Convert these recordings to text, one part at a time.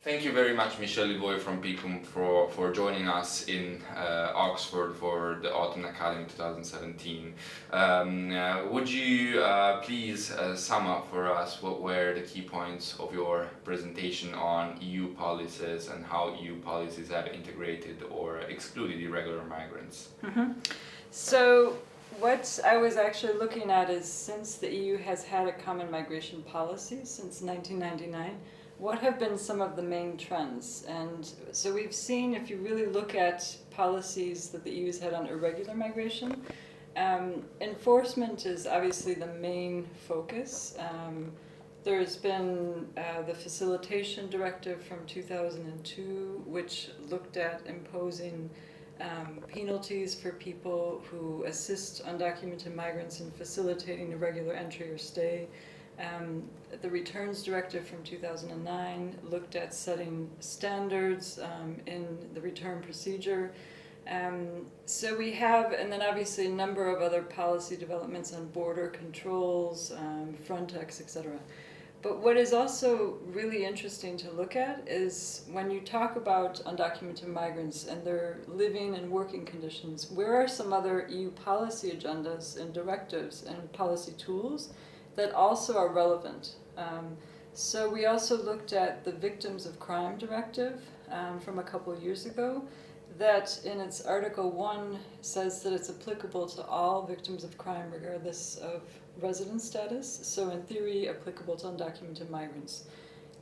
Thank you very much, Michele LeVoy from PICUM for joining us in Oxford for the Autumn Academy 2017. Would you please sum up for us what were the key points of your presentation on EU policies and how EU policies have integrated or excluded irregular migrants? So what I was actually looking at is, since the EU has had a common migration policy since 1999, what have been some of the main trends? And so we've seen, if you really look at policies that the EU has had on irregular migration, enforcement is obviously the main focus. There's been the Facilitation Directive from 2002, which looked at imposing penalties for people who assist undocumented migrants in facilitating irregular entry or stay. The Returns Directive from 2009 looked at setting standards in the return procedure. So we have, and then obviously a number of other policy developments on border controls, Frontex, etc. But what is also really interesting to look at is, when you talk about undocumented migrants and their living and working conditions, where are some other EU policy agendas and directives and policy tools that also are relevant? So we also looked at the Victims of Crime Directive from a couple of years ago, that in its Article 1 says that it's applicable to all victims of crime regardless of residence status, so in theory applicable to undocumented migrants.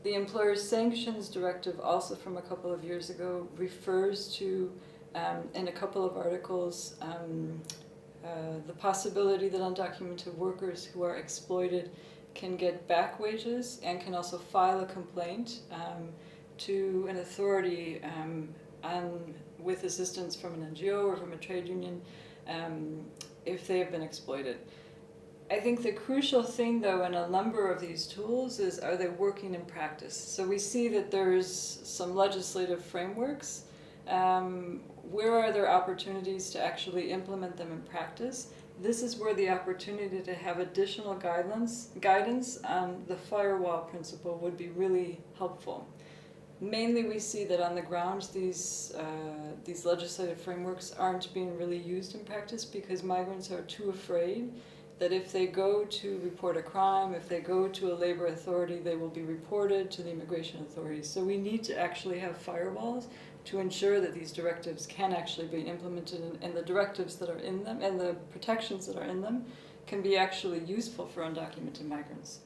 The Employer Sanctions Directive, also from a couple of years ago, refers to, in a couple of articles, the possibility that undocumented workers who are exploited can get back wages and can also file a complaint to an authority with assistance from an NGO or from a trade union if they have been exploited. I think the crucial thing, though, in a number of these tools is, are they working in practice? So we see that there's some legislative frameworks. Where are there opportunities to actually implement them in practice? This is where the opportunity to have additional guidance on the firewall principle would be really helpful. Mainly we see that on the ground these legislative frameworks aren't being really used in practice because migrants are too afraid that if they go to report a crime, if they go to a labor authority, they will be reported to the immigration authorities. So we need to actually have firewalls to ensure that these directives can actually be implemented, and the directives that are in them and the protections that are in them can be actually useful for undocumented migrants.